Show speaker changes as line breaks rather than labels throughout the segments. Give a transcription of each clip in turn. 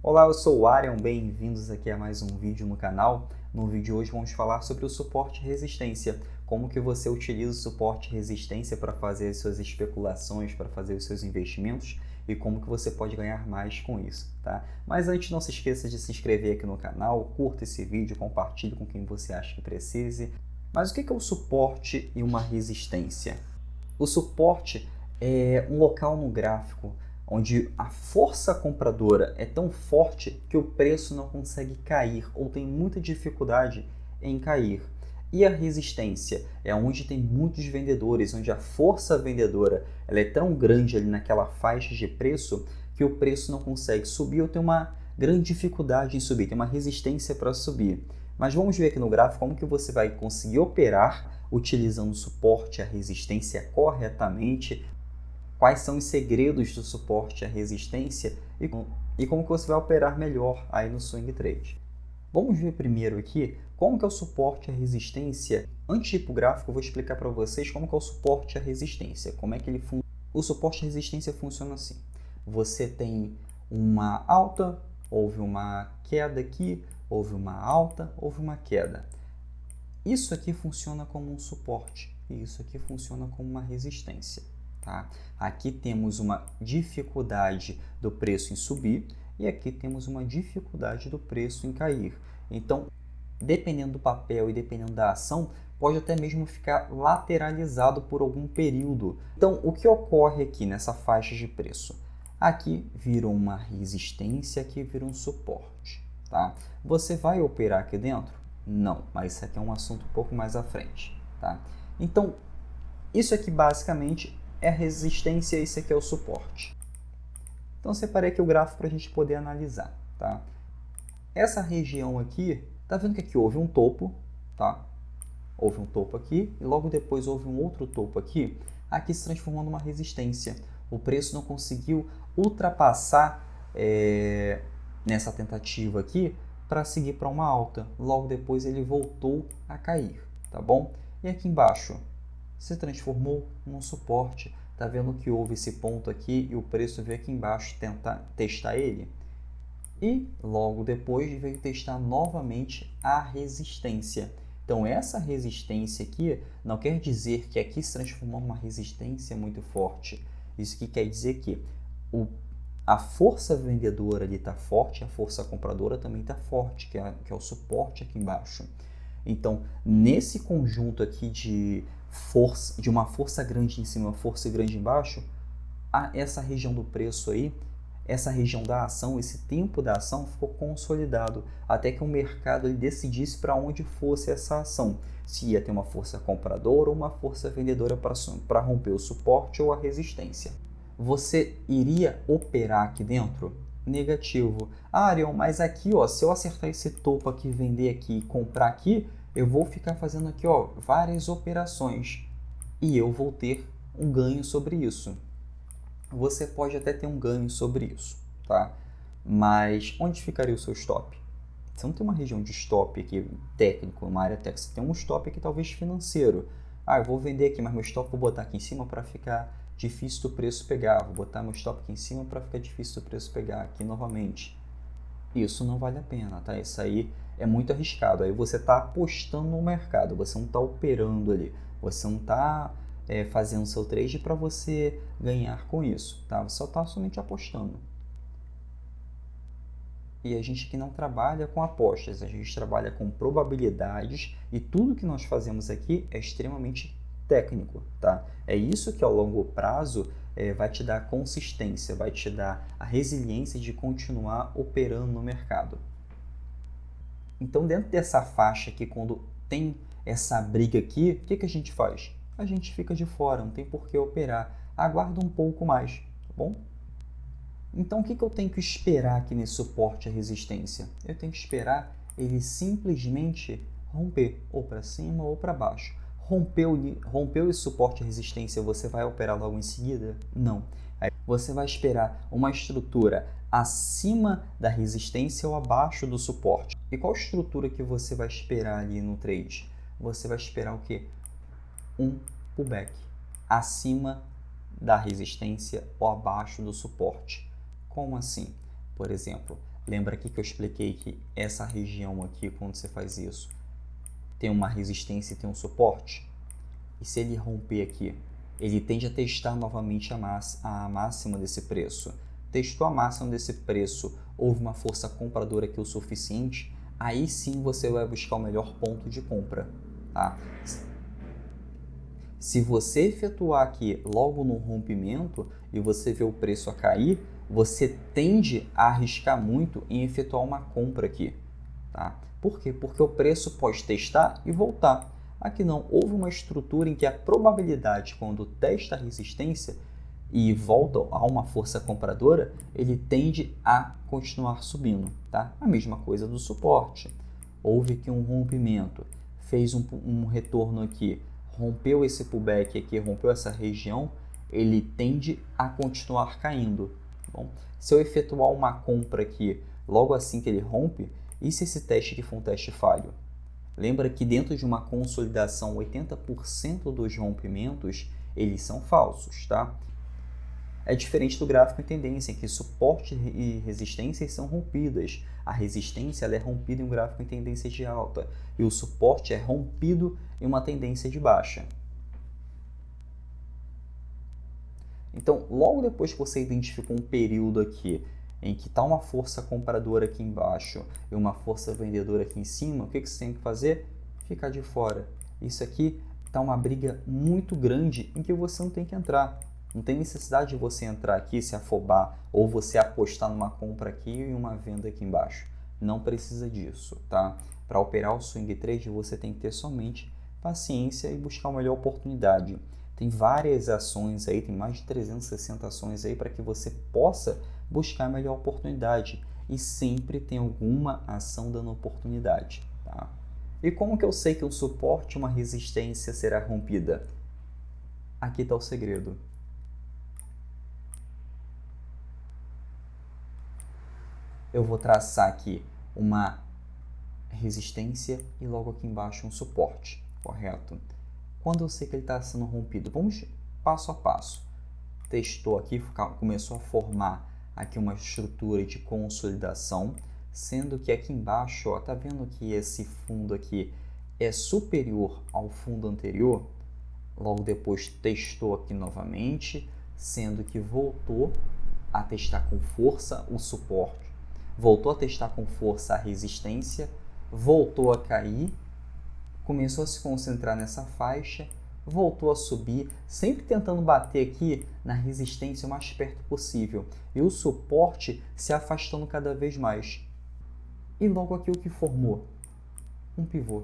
Olá, eu sou o Arion, bem-vindos aqui a mais um vídeo no canal. No vídeo de hoje vamos falar sobre o suporte e resistência, como que você utiliza o suporte e resistência para fazer as suas especulações, para fazer os seus investimentos e como que você pode ganhar mais com isso, tá? Mas antes, não se esqueça de se inscrever aqui no canal, curta esse vídeo, compartilhe com quem você acha que precise. Mas o que é o suporte e uma resistência? O suporte é um local no gráfico onde a força compradora é tão forte que o preço não consegue cair ou tem muita dificuldade em cair. E a resistência é onde tem muitos vendedores, onde a força vendedora ela é tão grande ali naquela faixa de preço que o preço não consegue subir ou tem uma grande dificuldade em subir, tem uma resistência para subir. Mas vamos ver aqui no gráfico como que você vai conseguir operar utilizando o suporte e a resistência corretamente, quais são os segredos do suporte e a resistência e como que você vai operar melhor aí no swing trade. Vamos ver primeiro aqui como que é o suporte e a resistência. Antes de ir para o gráfico, eu vou explicar para vocês como que é o suporte e a resistência, como é que ele funciona. O suporte e a resistência funciona assim. Você tem uma alta, houve uma queda aqui, houve uma alta, houve uma queda. Isso aqui funciona como um suporte e isso aqui funciona como uma resistência. Tá? Aqui temos uma dificuldade do preço em subir e aqui temos uma dificuldade do preço em cair. Então, dependendo do papel e dependendo da ação, pode até mesmo ficar lateralizado por algum período. Então, o que ocorre aqui nessa faixa de preço? Aqui vira uma resistência, aqui vira um suporte. Tá? Você vai operar aqui dentro? Não, mas isso aqui é um assunto um pouco mais à frente. Tá? Então, isso aqui basicamente é a resistência e isso aqui é o suporte. Então, separei aqui o gráfico para a gente poder analisar. Tá? Essa região aqui, tá vendo que aqui houve um topo, tá? Houve um topo aqui e logo depois houve um outro topo aqui. Aqui se transformou numa resistência. O preço não conseguiu ultrapassar nessa tentativa aqui para seguir para uma alta. Logo depois ele voltou a cair, tá bom? E aqui embaixo se transformou num suporte. Tá vendo que houve esse ponto aqui e o preço veio aqui embaixo tentar testar ele? E logo depois veio testar novamente a resistência. Então essa resistência aqui não quer dizer que aqui se transformou numa resistência muito forte. Isso aqui quer dizer que a força vendedora ali está forte, a força compradora também está forte, que é o suporte aqui embaixo. Então, nesse conjunto aqui de uma força grande em cima, uma força grande embaixo, essa região do preço aí, essa região da ação, esse tempo da ação ficou consolidado, até que o mercado ele decidisse para onde fosse essa ação, se ia ter uma força compradora ou uma força vendedora para romper o suporte ou a resistência. Você iria operar aqui dentro? Negativo. Arion, mas aqui, ó, se eu acertar esse topo aqui, vender aqui e comprar aqui, eu vou ficar fazendo aqui, ó, várias operações e eu vou ter um ganho sobre isso. Você pode até ter um ganho sobre isso, tá? Mas onde ficaria o seu stop? Você não tem uma região de stop aqui técnico, uma área técnica, você tem um stop aqui talvez financeiro. Eu vou vender aqui, mas meu stop vou botar aqui em cima para ficar difícil do preço pegar. Vou botar meu stop aqui em cima para ficar difícil do preço pegar aqui novamente. Isso não vale a pena, tá? Isso aí é muito arriscado. Aí você está apostando no mercado, você não está operando ali, você não está fazendo seu trade para você ganhar com isso, tá? Você só está somente apostando. E a gente aqui não trabalha com apostas, a gente trabalha com probabilidades e tudo que nós fazemos aqui é extremamente técnico, tá? É isso que ao longo prazo vai te dar consistência, vai te dar a resiliência de continuar operando no mercado. Então, dentro dessa faixa aqui, quando tem essa briga aqui, o que a gente faz? A gente fica de fora, não tem por que operar. Aguarda um pouco mais, tá bom? Então, o que eu tenho que esperar aqui nesse suporte à resistência? Eu tenho que esperar ele simplesmente romper, ou para cima ou para baixo. Rompeu esse suporte à resistência, você vai operar logo em seguida? Não. Aí você vai esperar uma estrutura acima da resistência ou abaixo do suporte. E qual estrutura que você vai esperar ali no trade? Você vai esperar o quê? Um pullback acima da resistência ou abaixo do suporte. Como assim? Por exemplo, Lembra aqui que eu expliquei que essa região aqui, quando você faz isso, tem uma resistência e tem um suporte? E se ele romper aqui, ele tende a testar novamente a máxima desse preço. Testou a máxima desse preço, houve uma força compradora aqui o suficiente, aí sim você vai buscar o melhor ponto de compra. Tá? Se você efetuar aqui logo no rompimento e você vê o preço a cair, você tende a arriscar muito em efetuar uma compra aqui. Tá? Por quê? Porque o preço pode testar e voltar. Aqui não, houve uma estrutura em que a probabilidade, quando testa a resistência e volta a uma força compradora, ele tende a continuar subindo. Tá? A mesma coisa do suporte. Houve aqui um rompimento, fez um retorno aqui, rompeu esse pullback aqui, rompeu essa região, ele tende a continuar caindo. Tá bom? Se eu efetuar uma compra aqui logo assim que ele rompe, e se esse teste aqui for um teste falho? Lembra que dentro de uma consolidação, 80% dos rompimentos, eles são falsos, tá? É diferente do gráfico em tendência, em que suporte e resistências são rompidas. A resistência ela é rompida em um gráfico em tendência de alta e o suporte é rompido em uma tendência de baixa. Então, logo depois que você identificou um período aqui em que está uma força compradora aqui embaixo e uma força vendedora aqui em cima, o que você tem que fazer? Ficar de fora. Isso aqui está uma briga muito grande em que você não tem que entrar. Não tem necessidade de você entrar aqui, se afobar, ou você apostar numa compra aqui e uma venda aqui embaixo. Não precisa disso, tá? Para operar o swing trade, você tem que ter somente paciência e buscar uma melhor oportunidade. Tem várias ações aí, tem mais de 360 ações aí para que você possa buscar a melhor oportunidade. E sempre tem alguma ação dando oportunidade, tá? E como que eu sei que um suporte e uma resistência será rompida? Aqui está o segredo. Eu vou traçar aqui uma resistência e logo aqui embaixo um suporte, correto? Quando eu sei que ele está sendo rompido, vamos passo a passo. Testou aqui, começou a formar aqui uma estrutura de consolidação, sendo que aqui embaixo, ó, tá vendo que esse fundo aqui é superior ao fundo anterior? Logo depois testou aqui novamente, sendo que voltou a testar com força o suporte, voltou a testar com força a resistência, voltou a cair, começou a se concentrar nessa faixa, voltou a subir, sempre tentando bater aqui na resistência o mais perto possível e o suporte se afastando cada vez mais. E logo aqui o que formou? Um pivô.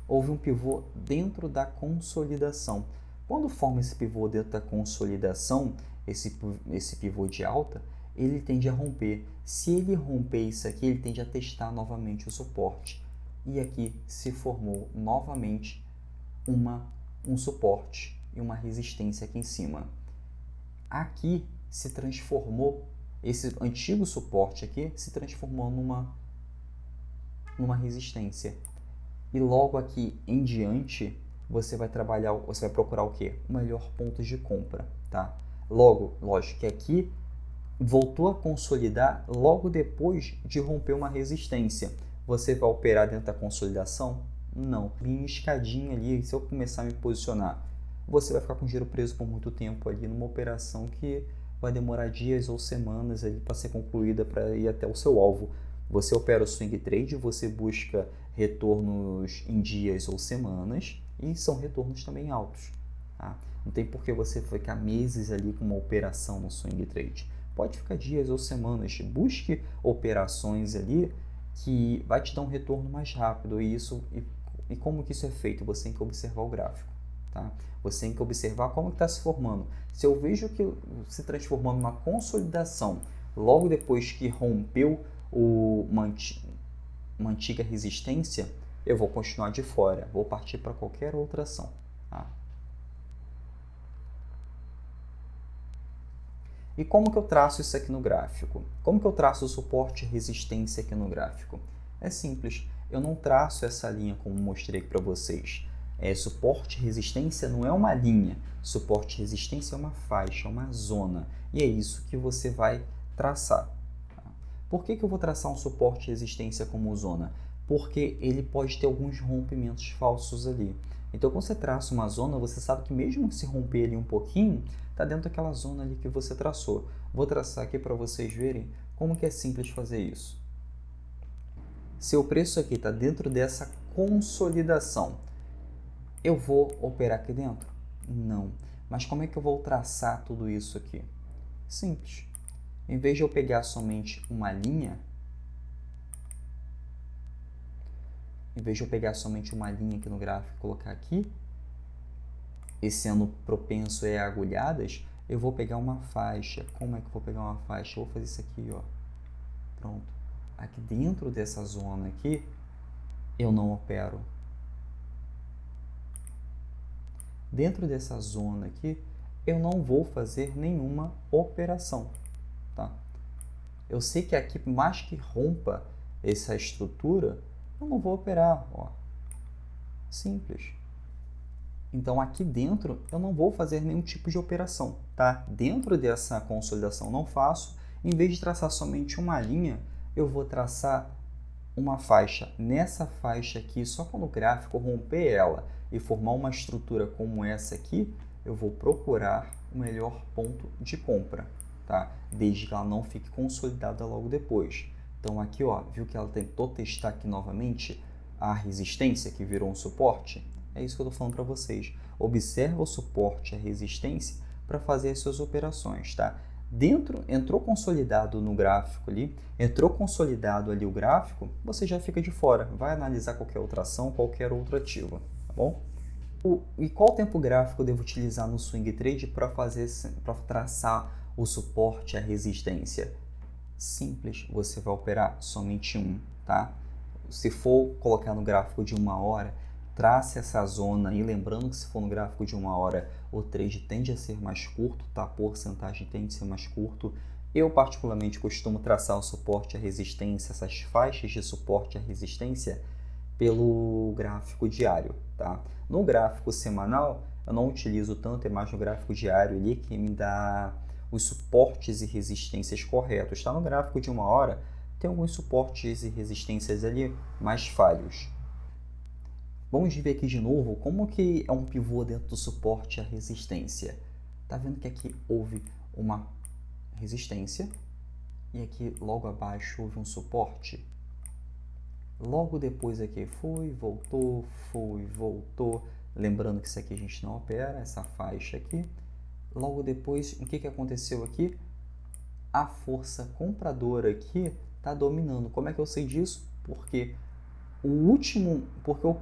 Houve um pivô dentro da consolidação. Quando forma esse pivô dentro da consolidação, esse pivô de alta, ele tende a romper. Se ele romper isso aqui, ele tende a testar novamente o suporte. E aqui se formou novamente um suporte e uma resistência aqui em cima. Aqui se transformou, esse antigo suporte aqui se transformou numa resistência. E logo aqui em diante, você vai procurar o quê? O melhor ponto de compra, tá? Logo, lógico que aqui voltou a consolidar logo depois de romper uma resistência. Você vai operar dentro da consolidação? Não. Linha escadinha ali, se eu começar a me posicionar, você vai ficar com o giro preso por muito tempo ali numa operação que vai demorar dias ou semanas ali para ser concluída, para ir até o seu alvo. Você opera o swing trade, você busca retornos em dias ou semanas e são retornos também altos. Tá? Não tem por que você ficar meses ali com uma operação no swing trade. Pode ficar dias ou semanas. Busque operações ali que vai te dar um retorno mais rápido. E como que isso é feito? Você tem que observar o gráfico. Tá? Você tem que observar como está se formando. Se eu vejo que se transformando numa consolidação logo depois que rompeu uma antiga resistência, eu vou continuar de fora, vou partir para qualquer outra ação. Tá? E como que eu traço isso aqui no gráfico? Como que eu traço o suporte e resistência aqui no gráfico? É simples, eu não traço essa linha como mostrei aqui para vocês. Suporte e resistência não é uma linha, suporte e resistência é uma faixa, é uma zona, e é isso que você vai traçar. Tá? Por que eu vou traçar um suporte de resistência como zona? Porque ele pode ter alguns rompimentos falsos ali. Então, quando você traça uma zona, você sabe que mesmo se romper ali um pouquinho, está dentro daquela zona ali que você traçou. Vou traçar aqui para vocês verem como que é simples fazer isso. Se o preço aqui está dentro dessa consolidação, eu vou operar aqui dentro? Não. Mas como é que eu vou traçar tudo isso aqui? Simples. Em vez de eu pegar somente uma linha, aqui no gráfico e colocar aqui, e sendo propenso a agulhadas, eu vou pegar uma faixa. Como é que eu vou pegar uma faixa? Eu vou fazer isso aqui, ó. Pronto. Aqui dentro dessa zona aqui, eu não opero. Dentro dessa zona aqui, eu não vou fazer nenhuma operação, tá? Eu sei que aqui, mais que rompa essa estrutura, eu não vou operar, ó. Simples. Então, aqui dentro, eu não vou fazer nenhum tipo de operação, tá? Dentro dessa consolidação, não faço. Em vez de traçar somente uma linha, eu vou traçar uma faixa. Nessa faixa aqui, só quando o gráfico romper ela e formar uma estrutura como essa aqui, eu vou procurar o melhor ponto de compra, tá? Desde que ela não fique consolidada logo depois. Então, aqui, ó, viu que ela tentou testar aqui novamente a resistência, que virou um suporte? É isso que eu estou falando para vocês. Observa o suporte e a resistência para fazer as suas operações, tá? Entrou consolidado no gráfico ali, entrou consolidado ali o gráfico, você já fica de fora. Vai analisar qualquer outra ação, qualquer outro ativo, tá bom? E qual tempo gráfico eu devo utilizar no swing trade para traçar o suporte e a resistência? Simples, você vai operar somente um, tá? Se for colocar no gráfico de 1 hora, trace essa zona aí, lembrando que se for no gráfico de 1 hora, o trade tende a ser mais curto, tá? A porcentagem tende a ser mais curto. Eu, particularmente, costumo traçar o suporte e a resistência, essas faixas de suporte e a resistência, pelo gráfico diário, tá? No gráfico semanal, eu não utilizo tanto, é mais no gráfico diário ali que me dá os suportes e resistências corretos, tá? No gráfico de 1 hora, tem alguns suportes e resistências ali mais falhos. Vamos ver aqui de novo como que é um pivô dentro do suporte e a resistência. Tá vendo que aqui houve uma resistência e aqui logo abaixo houve um suporte? Logo depois aqui foi, voltou. Lembrando que isso aqui a gente não opera, essa faixa aqui. Logo depois, o que aconteceu aqui? A força compradora aqui está dominando. Como é que eu sei disso? Porque o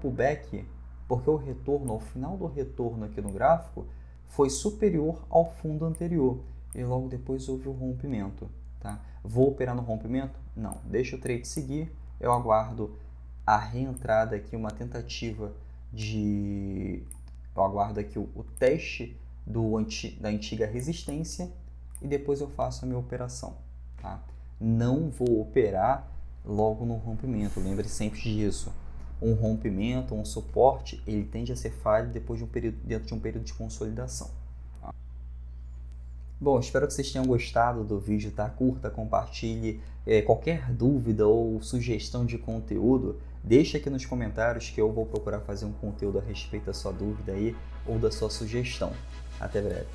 pullback, porque o retorno, ao final do retorno aqui no gráfico, foi superior ao fundo anterior. E logo depois houve o rompimento, tá? Vou operar no rompimento? Não. Deixa o trade seguir. Eu aguardo a reentrada aqui, uma tentativa de... Eu aguardo aqui o teste da antiga resistência e depois eu faço a minha operação, tá? Não vou operar logo no rompimento, lembre sempre disso. Um rompimento, um suporte, ele tende a ser falho depois de dentro de um período de consolidação. Tá? Bom, espero que vocês tenham gostado do vídeo, tá? Curta, compartilhe. Qualquer dúvida ou sugestão de conteúdo, deixa aqui nos comentários que eu vou procurar fazer um conteúdo a respeito da sua dúvida aí ou da sua sugestão. Até breve.